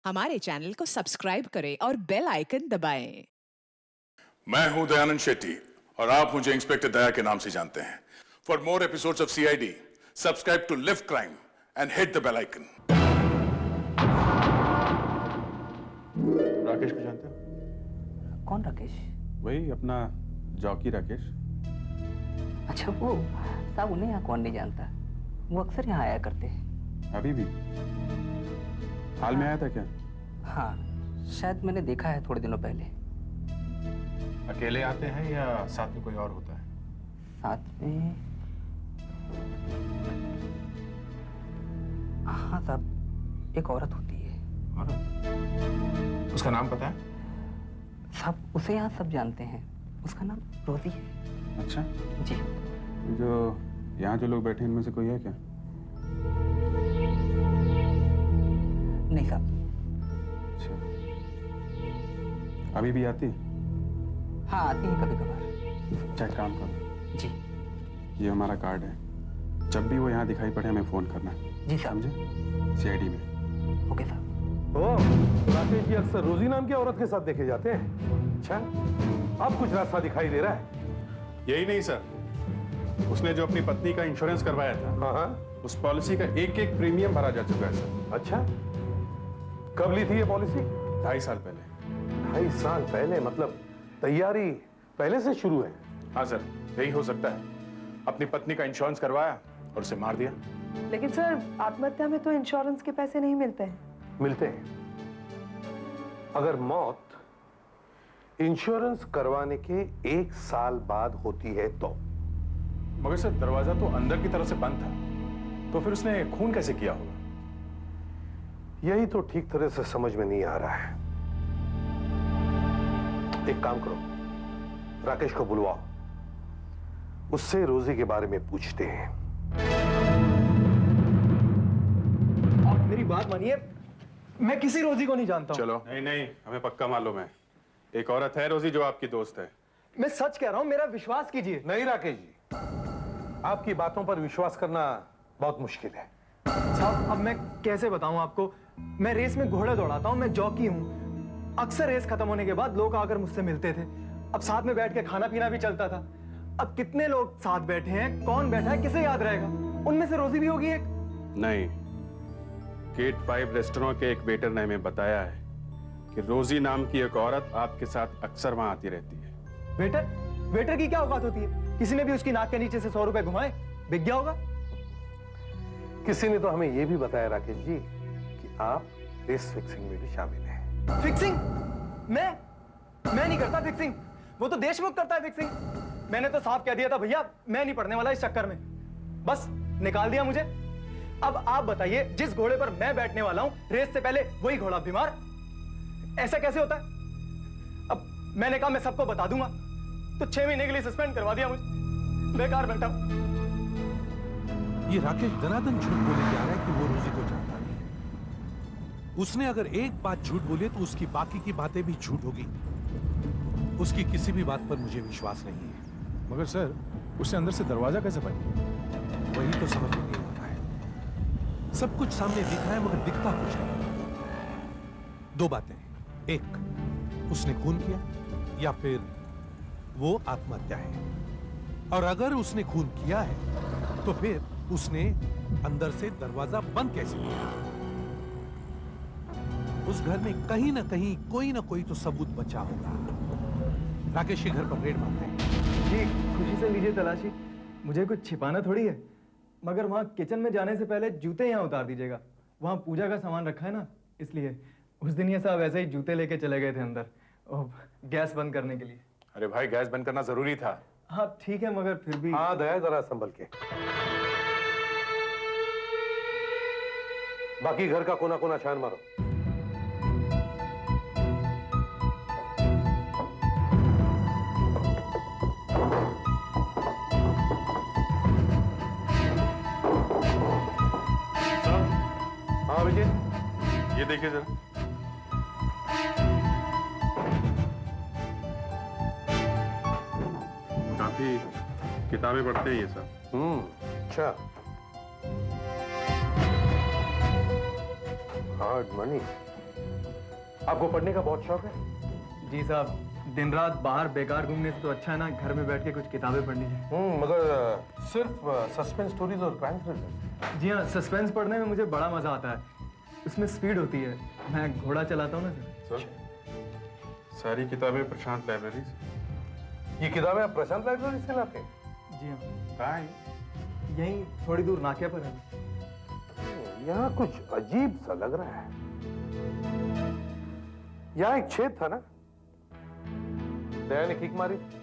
हमारे चैनल को सब्सक्राइब करें और बेल आइकन दबाएं। मैं हूं दयानंद शेट्टी और आप मुझे इंस्पेक्टर दया के नाम से जानते हैं। For more episodes of CID, subscribe to lift crime and hit the bell icon. Rakesh को जानते हो? कौन राकेश? वही अपना जॉकी राकेश। अच्छा वो साहब, उन्हें यहाँ कौन नहीं जानता, वो अक्सर यहाँ आया करते हैं। अभी भी हाल में आया था क्या? हाँ, शायद मैंने देखा है थोड़े दिनों पहले। अकेले आते हैं या साथ में कोई और होता है? साथ में, हाँ साहब, एक औरत होती है। और उसका नाम पता है? साहब उसे यहाँ सब जानते हैं, उसका नाम रोजी है। अच्छा जी। जो यहाँ जो लोग बैठे हैं इनमें से कोई है क्या? नहीं साहब। अच्छा, अभी भी आती है? हाँ आती है कभी कभार। अच्छा, एक काम करो, जी। ये हमारा कार्ड है, जब भी वो यहाँ दिखाई पड़े हमें फोन करना। जी साहब। समझे? सीआईडी में। ओके साहब। ओह, राकेश जी अक्सर रोजी नाम की औरत के साथ देखे जाते हैं। अच्छा, अब कुछ रास्ता दिखाई दे रहा है। यही नहीं सर, उसने जो अपनी पत्नी का इंश्योरेंस करवाया था, हाँ, उस पॉलिसी का एक एक प्रीमियम भरा जा चुका है सर। अच्छा, कब ली थी ये पॉलिसी? 2.5 साल पहले। 2.5 साल पहले? मतलब तैयारी पहले से शुरू है। हाँ सर, यही हो सकता है। अपनी पत्नी का इंश्योरेंस करवाया और उसे मार दिया। लेकिन सर, आत्महत्या में तो इंश्योरेंस के पैसे नहीं मिलते हैं। मिलते हैं, अगर मौत इंश्योरेंस करवाने के 1 साल बाद होती है तो। मगर सर, दरवाजा तो अंदर की तरफ से बंद था, तो फिर उसने खून कैसे किया होगा? यही तो ठीक तरह से समझ में नहीं आ रहा है। एक काम करो, राकेश को बुलवाओ, उससे रोजी के बारे में पूछते हैं। आप मेरी बात मानिए, मैं किसी रोजी को नहीं जानता हूं। चलो। नहीं नहीं, हमें पक्का मालूम है, एक औरत है रोजी जो आपकी दोस्त है। मैं सच कह रहा हूं, मेरा विश्वास कीजिए। नहीं राकेश जी, आपकी बातों पर विश्वास करना बहुत मुश्किल है। साहब, अब मैं कैसे बताऊं आपको, मैं रेस में घोड़े दौड़ाता हूं, मैं जॉकी हूं। अक्सर रेस खत्म होने के बाद लोग आकर मुझसे मिलते थे। अब साथ में बैठ के खाना पीना भी चलता था। अब कितने लोग साथ बैठे हैं, कौन बैठा है, किसे याद रहेगा? उनमें से रोजी भी होगी एक। नहीं, गेट 5 रेस्टोरेंट के एक वेटर ने हमें बताया है कि रोजी नाम की एक औरत आपके साथ अक्सर वहां आती रहती है। वेटर की क्या औकात होती है? किसी ने भी उसकी नाक के नीचे से 100 रुपए घुमाए, बिक गया होगा। किसी ने तो हमें यह भी बताया राकेश जी कि आप रेस फिक्सिंग में भी शामिल हैं। फिक्सिंग? मैं नहीं करता फिक्सिंग, वो तो देशमुख करता है फिक्सिंग। मैंने तो साफ कह दिया था, भैया मैं नहीं पढ़ने वाला इस चक्कर में, बस निकाल दिया मुझे। अब आप बताइए, जिस घोड़े पर मैं बैठने वाला हूं, रेस से पहले वही घोड़ा बीमार, ऐसा कैसे होता है? अब मैंने कहा मैं सबको बता दूंगा, तो 6 महीने के लिए सस्पेंड करवा दिया मुझे। बेकार बैठा। ये राकेश दनादन झूठ बोले जा रहा है कि वो रोजी को जानता नहीं। उसने अगर एक बात झूठ बोली तो उसकी बाकी की बातें भी झूठ होगी। उसकी किसी भी बात पर मुझे विश्वास नहीं है। मगर सर, उससे अंदर से दरवाजा कैसे बन गया? वही तो समझ में नहीं आ रहा है। सब कुछ सामने दिख रहा है मगर दिखता कुछ नहीं। 2 बातें, एक उसने खून किया या फिर वो आत्महत्या है। और अगर उसने खून किया है तो फिर उसने अंदर से दरवाजा बंद कैसे किया? उस घर में कहीं ना कहीं कोई ना कोई तो सबूत बचा होगा। राकेश के घर पर रेड मारते हैं। जी, खुशी से लीजिए तलाशी, मुझे कुछ छिपाना थोड़ी है। मगर वहां किचन में जाने से पहले जूते यहाँ उतार दीजिएगा, वहां पूजा का सामान रखा है ना, इसलिए। उस दिन ये साहब ऐसे ही जूते लेके चले गए थे अंदर, गैस बंद करने के लिए। अरे भाई, गैस बंद करना जरूरी था। हाँ ठीक है, मगर फिर भी। हाँ दया, जरा संभल के। बाकी घर का कोना कोना छान मारो। हाँ विजय, ये देखिए जरा। काफी किताबें पढ़ते हैं ये सब। अच्छा, हार्ड मनी। आपको पढ़ने का बहुत शौक है? जी साहब, दिन रात बाहर बेकार घूमने से तो अच्छा है ना घर में बैठ के कुछ किताबें पढ़नी है। मगर सिर्फ सस्पेंस स्टोरीज और क्राइम थ्रिलर? जी हाँ, सस्पेंस पढ़ने में मुझे बड़ा मजा आता है। उसमें स्पीड होती है। मैं घोड़ा चलाता हूँ ना सर। सर सारी किताबें प्रशांत लाइब्रेरी से। ये किताबें आप प्रशांत लाइब्रेरी से लाते हैं? जी हाँ, कहाँ है? यहीं थोड़ी दूर नाके पर है। यहाँ कुछ अजीब सा लग रहा है। यहाँ एक छेद था ना, दया ने किक मारी थी।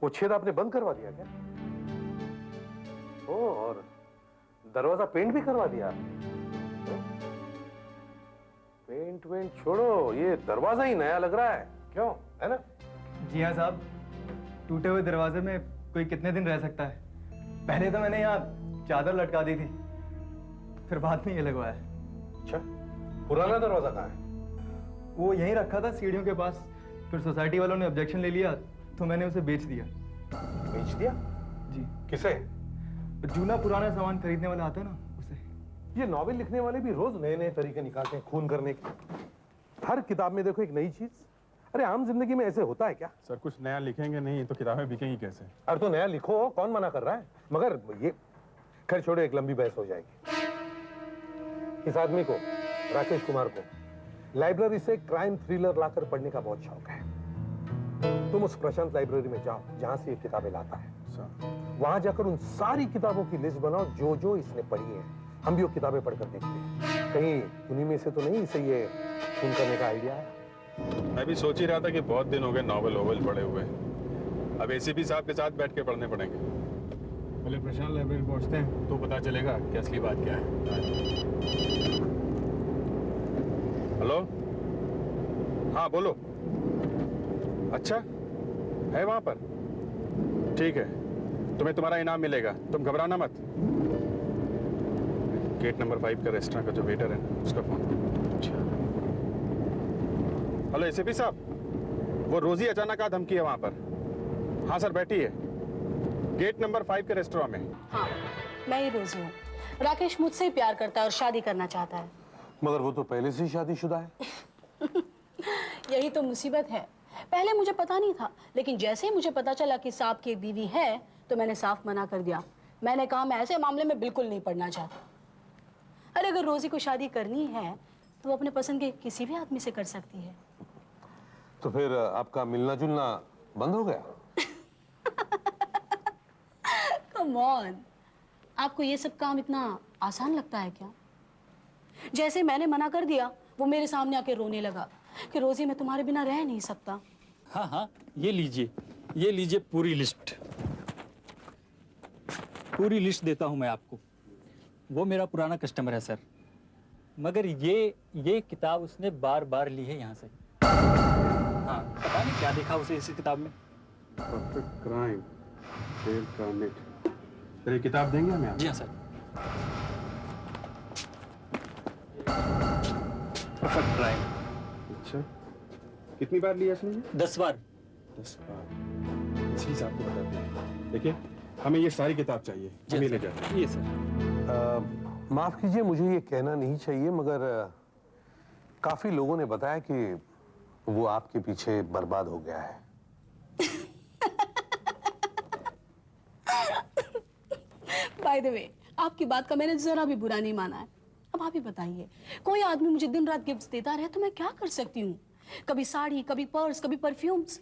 वो छेद आपने बंद करवा दिया क्या? ओ, और दरवाजा पेंट भी करवा दिया आपने? पेंट वेंट छोड़ो, ये दरवाजा ही नया लग रहा है, क्यों? है ना? जी हाँ साहब, टूटे हुए दरवाजे में कोई कितने दिन रह सकता है। पहले तो मैंने यहाँ चादर लटका दी थी, फिर बाद में ये लगवाया। अच्छा, पुराना दरवाजा कहाँ है? वो यहीं रखा था सीढ़ियों के पास, फिर सोसाइटी वालों ने ऑब्जेक्शन ले लिया तो मैंने उसे बेच दिया। बेच दिया? जी। किसे? जूना पुराना सामान खरीदने वाला आता है ना, उसे। ये नॉवेल लिखने वाले भी रोज नए नए तरीके निकालते हैं खून करने के। हर किताब में देखो एक नई चीज। अरे आम जिंदगी में ऐसे होता है क्या? सर कुछ नया लिखेंगे नहीं तो किताबें बिकेंगी कैसे? अरे तो नया लिखो, कौन मना कर रहा है? मगर ये खैर छोड़ो, एक लंबी बहस हो जाएगी। इस आदमी को, राकेश कुमार को, लाइब्रेरी से क्राइम थ्रिलर लाकर पढ़ने का बहुत शौक है। तुम उस प्रशांत लाइब्रेरी में जाओ जहां से ये किताबें लाता है। वहां जाकर उन सारी किताबों की लिस्ट बनाओ जो जो इसने पढ़ी है। हम भी वो किताबें पढ़कर देखते हैं, कहीं उन्हीं में से तो नहीं इसे ये खून करने का आइडिया है। मैं भी सोच ही रहा था कि बहुत दिन हो गए नॉवल वोवल पढ़े हुए। अब एसीपी साहब के साथ बैठ के पढ़ने पड़ेंगे। पहले प्रशांत लाइब्रेरी पहुंचते हैं तो पता चलेगा कि असली बात क्या है। हेलो, हाँ बोलो। अच्छा है वहां पर? ठीक है, तुम्हें तुम्हारा इनाम मिलेगा, तुम घबराना मत। गेट नंबर 5 का रेस्टोरेंट का जो वेटर है उसका फोन। हेलो एसीपी साहब, वो रोजी अचानक आ धमकी है वहां पर। हाँ सर बैठी है, गेट नंबर 5 के रेस्टोरेंट में। हाँ, मैं ही रोजी हूँ। राकेश मुझसे ही प्यार करता है और शादी करना चाहता है। मगर वो तो पहले से ही शादीशुदा है। यही तो मुसीबत है। पहले मुझे पता नहीं था, लेकिन जैसे ही मुझे पता चला कि साहब की एक बीवी है तो मैंने साफ मना कर दिया। मैंने कहा मैं ऐसे मामले में बिल्कुल नहीं पड़ना चाहता। अरे अगर रोजी को शादी करनी है तो वो अपने पसंद के किसी भी आदमी से कर सकती है। तो फिर आपका मिलना जुलना बंद हो गया? कम ऑन, आपको ये सब काम इतना आसान लगता है क्या? जैसे मैंने मना कर दिया, वो मेरे सामने आके रोने लगा कि रोजी मैं तुम्हारे बिना रह नहीं सकता। हाँ हाँ, ये लीजिए पूरी लिस्ट। पूरी लिस्ट देता हूँ मैं आपको। वो मेरा पुराना कस्टमर है सर, मगर ये किताब उसने बार बार ली है यहाँ से। हाँ, पता नहीं क्या देखा उसे इसी किताब में। Perfect crime, Dale Carnet. तेरी किताब देंगे हमें? जी हाँ सर। Perfect crime. अच्छा, कितनी बार लिया इसने? 10 बार। 10 बार। इस चीज आपको बताते हैं। देखिए, हमें ये सारी किताब चाहिए, हम ये ले जाते हैं। ये सर। माफ कीजिए, मुझे ये कहना नहीं चाहिए, मगर काफी लोगों ने बताया कि वो आपके पीछे बर्बाद हो गया है। बाय द वे, आपकी बात का मैंने जरा भी बुरा नहीं माना है। अब आप ही बताइए, कोई आदमी मुझे दिन रात गिफ्ट्स देता रहे तो मैं क्या कर सकती हूँ? कभी साड़ी, कभी पर्स, कभी परफ्यूम्स।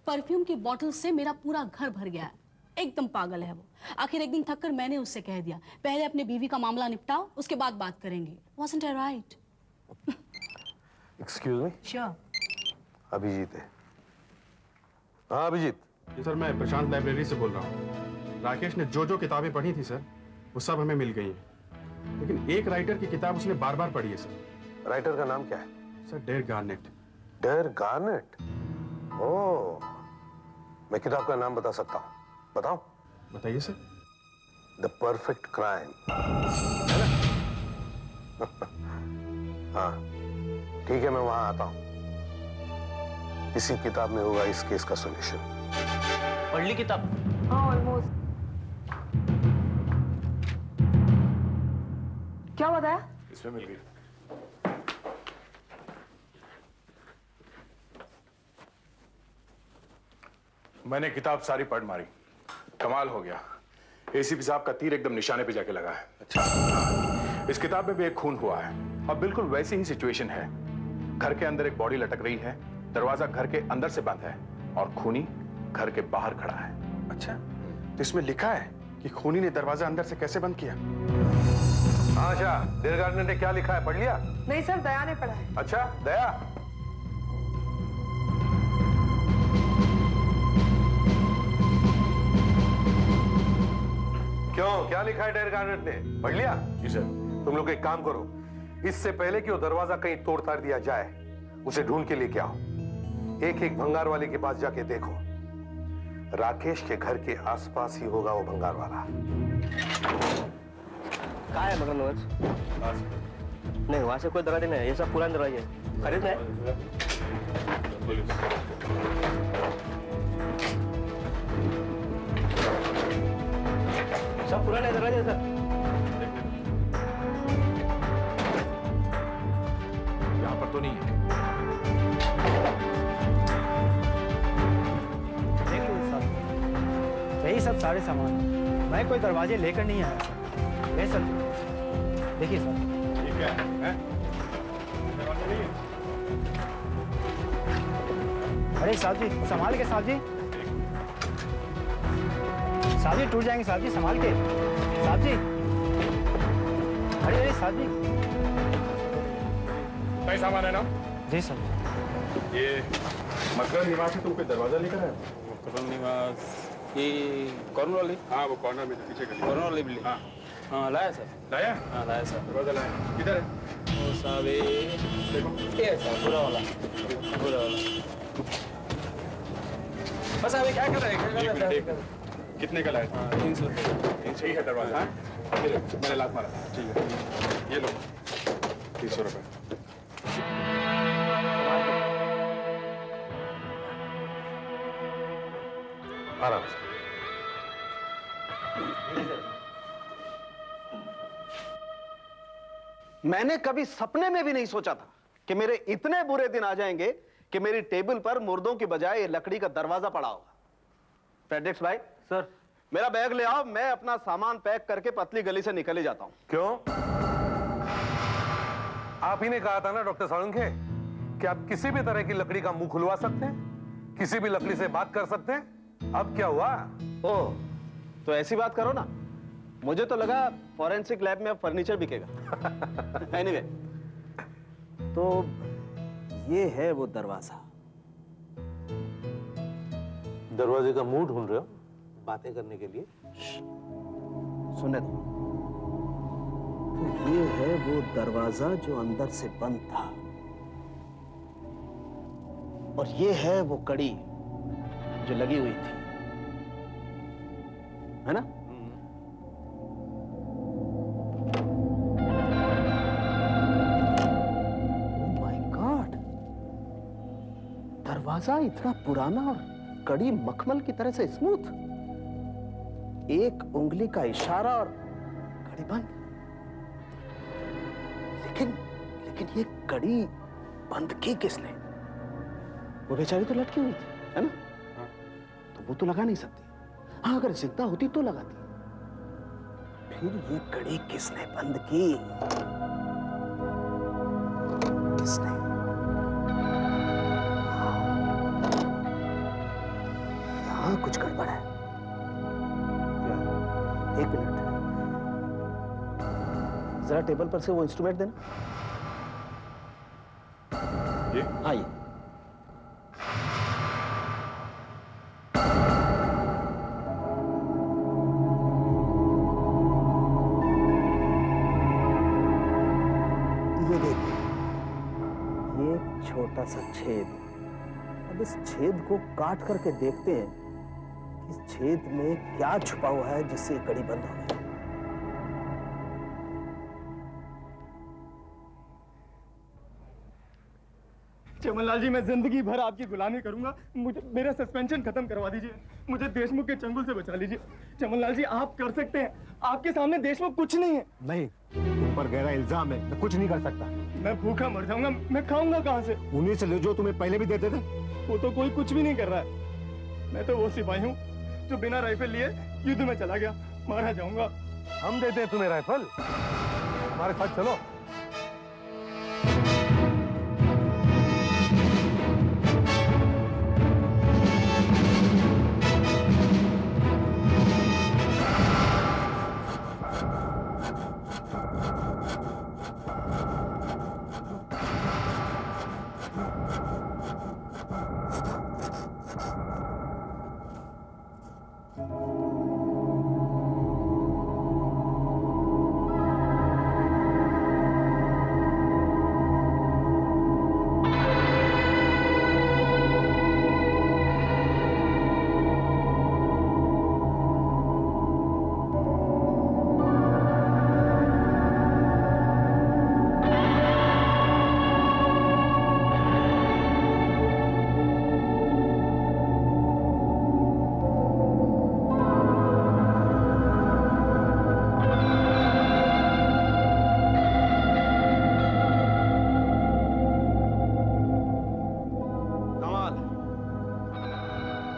परफ्यूम की बॉटल से मेरा पूरा घर भर गया है। एकदम पागल है वो। आखिर एक दिन थककर मैंने उससे कह दिया, पहले अपने बीवी का मामला निपटाओ, उसके बाद बात करेंगे। Wasn't I right? Excuse me? Sure. Abhijeet है। हाँ अभिजीत। जी सर, मैं प्रशांत लाइब्रेरी से बोल रहा हूँ। राकेश ने जो जो किताबें पढ़ी थी सर, वो सब हमें मिल गई हैं। लेकिन एक राइटर की किताब उसने बार बार पढ़ी है सर। राइटर का नाम क्या है? Sir Dale Garnett. Dale Garnett? Oh, मैं किताब का नाम बता सकता हूँ। बताओ। बताइए सर। The perfect crime. हाँ ठीक है, मैं वहां आता हूँ। इसी किताब में होगा इस केस का सॉल्यूशन। पढ़ ली किताब? हाँ ऑलमोस्ट। क्या बताया? इसमें मिल गई। मैंने किताब सारी पढ़ मारी, कमाल हो गया। एसीपी साहब का तीर एकदम निशाने पे जाके लगा है। अच्छा। इस किताब में भी एक खून हुआ है और बिल्कुल वैसी ही सिचुएशन है। घर के अंदर एक बॉडी लटक रही है, दरवाजा घर के अंदर से बंद है और खूनी घर के बाहर खड़ा है। अच्छा, तो इसमें लिखा है कि खूनी ने दरवाजा अंदर से कैसे बंद किया? आशा, डेल गार्डनर ने क्या लिखा है, पढ़ लिया? नहीं सर, दया ने पढ़ा है। अच्छा, दया। क्यों, क्या लिखा है डेल गार्डनर ने, पढ़ लिया? जी सर। तुम लोग एक काम करो, इससे पहले कि वो दरवाजा कहीं तोड़ ताड़ दिया जाए, उसे ढूंढ के लेके आओ। एक एक भंगार वाले के पास जाके देखो, राकेश के घर के आसपास ही होगा वो भंगार वाला। कहाँ है मगरनवाज? नहीं, वहां से कोई दरवाजा नहीं है, ये सब पुराने दरवाजे हैं। खरीदना है? सब पुराने दरवाजे सर। यहाँ पर तो नहीं है। यही सब सारे सामान, मैं कोई दरवाजे लेकर नहीं आया सर। ये सर देखिए सर। ठीक है, हैं? अरे साहब जी, संभाल के साहब जी। साहब जी टूट जाएंगे साहब जी, संभाल के साहब जी। अरे अरे साहब जी। सही सामान है ना? जी सर। ये मकरन निवास है, तुम कोई दरवाजा लेकर आए? मकरन निवास ये कॉर्नर वाली? हाँ, वो कॉर्नर में पीछे गली। कॉर्नर वाली बिल्डिंग? हाँ हाँ, लाया सर। लाया? हाँ, लाया सर। दरवाजा लाया। किधर है? वो साहब देखो। ये है सर, पूरा वाला। बस अभी क्या कर रहे हैं? एक मिनट, एक मिनट। कितने का लाया? 300 रुपये। 300 ही है दरवाजा। हाँ? मैंने लात मारा। ठीक है, ये लो 300 रुपये। आराम से। मैंने कभी सपने में भी नहीं सोचा था कि मेरे इतने बुरे दिन आ जाएंगे कि मेरी टेबल पर मुर्दों की बजाय लकड़ी का दरवाजा पड़ा होगा। फेडेक्स भाई सर, मेरा बैग ले आओ, मैं अपना सामान पैक करके पतली गली से निकल ही जाता हूं। क्यों? आप ही ने कहा था ना डॉक्टर साळुंखे कि आप किसी भी तरह की लकड़ी का मुंह खुलवा सकते हैं, किसी भी लकड़ी से बात कर सकते हैं। अब क्या हुआ? ओह, तो ऐसी बात करो ना। मुझे तो लगा फॉरेंसिक लैब में अब फर्नीचर बिकेगा। एनीवे, तो ये है वो दरवाजा। दरवाजे का मुंह ढूंढ रहे हो बातें करने के लिए? सुनने दो। तो ये है वो दरवाजा जो अंदर से बंद था, और ये है वो कड़ी जो लगी हुई थी, है ना? ओह माय गॉड, दरवाजा इतना पुराना और कड़ी मखमल की तरह से स्मूथ। एक उंगली का इशारा और कड़ी बंद। लेकिन ये कड़ी बंद की किसने? वो बेचारी तो लटकी हुई थी, है ना? तो वो तो लगा नहीं सकती। हाँ, अगर जिंदा होती तो लगाती। फिर ये कड़ी किसने बंद की? किसने? यहाँ कुछ गड़बड़ है। एक मिनट, जरा टेबल पर से वो इंस्ट्रूमेंट देना। ये? हाँ, ये देखिए, ये एक छोटा सा छेद। अब इस छेद को काट करके देखते हैं कि इस छेद में क्या छुपा हुआ है जिससे ये कड़ी बंद हो गई। चमनलाल जी, मैं जिंदगी भर आपकी गुलामी करूंगा। मुझे मेरा सस्पेंशन खत्म करवा दीजिए। मुझे देशमुख के चंगुल से बचा लीजिए। चमनलाल जी, आप कर सकते हैं। आपके सामने देशमुख कुछ नहीं है। नहीं, तुम पर गहरा इल्जाम है, मैं कुछ नहीं कर सकता। मैं भूखा मर जाऊंगा, मैं खाऊंगा कहां से? उन्हीं से ले जो तुम्हें पहले भी देते थे। वो तो कोई कुछ भी नहीं कर रहा है। मैं तो वो सिपाही हूँ जो बिना राइफल लिए युद्ध में चला गया, मारा जाऊंगा। हम देते हैं तुम्हें राइफल, हमारे साथ चलो।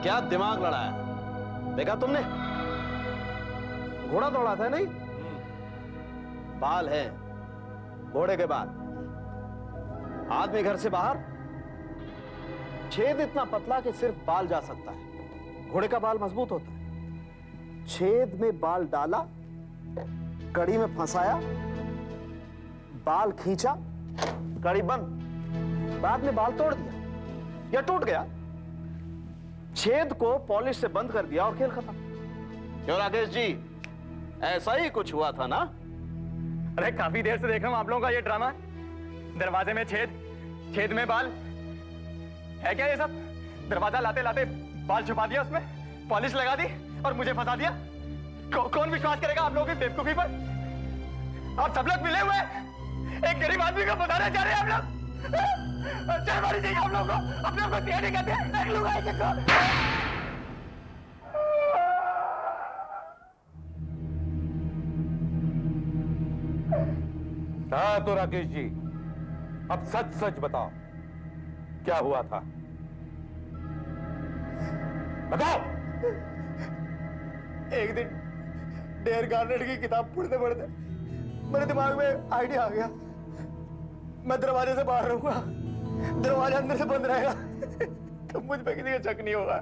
क्या दिमाग लड़ाया, देखा तुमने? घोड़ा दौड़ा था नहीं? बाल है, घोड़े के बाल। आदमी घर से बाहर, छेद इतना पतला कि सिर्फ बाल जा सकता है। घोड़े का बाल मजबूत होता है। छेद में बाल डाला, कड़ी में फंसाया, बाल खींचा, कड़ी बंद। बाद में बाल तोड़ दिया या टूट गया, छेद को पॉलिश से बंद कर दिया और खेल खत्म। क्यों राकेश जी, ऐसा ही कुछ हुआ था ना? अरे काफी देर से देख रहा हूं आप लोगों का ये ड्रामा। दरवाजे में छेद, छेद में बाल, है क्या ये सब? दरवाजा लाते लाते बाल छुपा दिया, उसमें पॉलिश लगा दी और मुझे फंसा दिया। कौन विश्वास करेगा आप लोगों की बेवकूफी पर? आप सब लोग मिले हुए एक गरीब आदमी को फंसाने जा रहे हैं आप लोग। शर्म आनी चाहिए आप लोगों को। अपने को सीआईडी कहते हैं, एक लोग आएंगे को। हाँ तो राकेश जी, अब सच सच बताओ, क्या हुआ था? बताओ। एक दिन डेयर गार्नेट की किताब पढ़ते पढ़ते मेरे दिमाग में आइडिया आ गया, मैं दरवाजे से बाहर रहूंगा, दरवाजा अंदर से बंद रहेगा, तो मुझ पे किसी का शक नहीं होगा।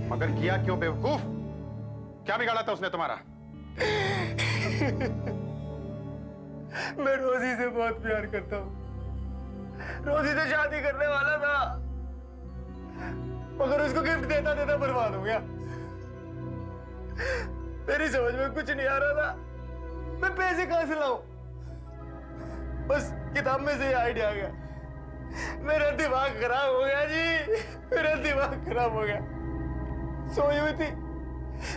मगर किया क्यों बेवकूफ? क्या बिगाड़ा था उसने तुम्हारा? मैं रोजी से बहुत प्यार करता हूँ, रोजी से शादी करने वाला था, मगर उसको गिफ्ट देता देता बर्बाद हो गया। मेरी समझ में कुछ नहीं आ रहा था, मैं पैसे कहां से लाऊं? बस किताब में से ये आइडिया आ गया। मेरा दिमाग खराब हो गया जी, मेरा दिमाग खराब हो गया। सोई हुई थी,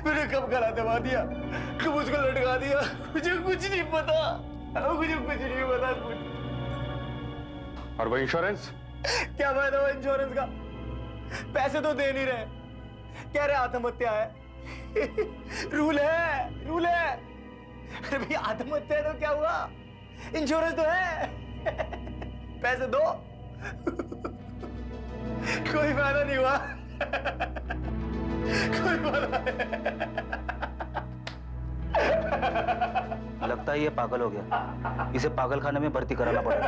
मैंने कब गला दबा दिया, कब उसको लटका दिया, मुझे कुछ नहीं पता, मुझे कुछ नहीं पता कुछ। और वो इंश्योरेंस? क्या फायदा वो इंश्योरेंस का? पैसे तो दे नहीं रहे, कह रहे आत्महत्या है। रूल है, रूल है। अरे भाई आत्महत्या है तो क्या हुआ, इंश्योरेंस तो है। पैसे दो। कोई फायदा नहीं हुआ, कोई फायदा नहीं। लगता है ये पागल हो गया, इसे पागल खाने में भर्ती कराना पड़ेगा।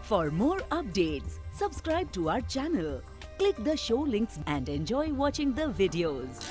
For more updates, subscribe to our channel, click the show links and enjoy watching the videos.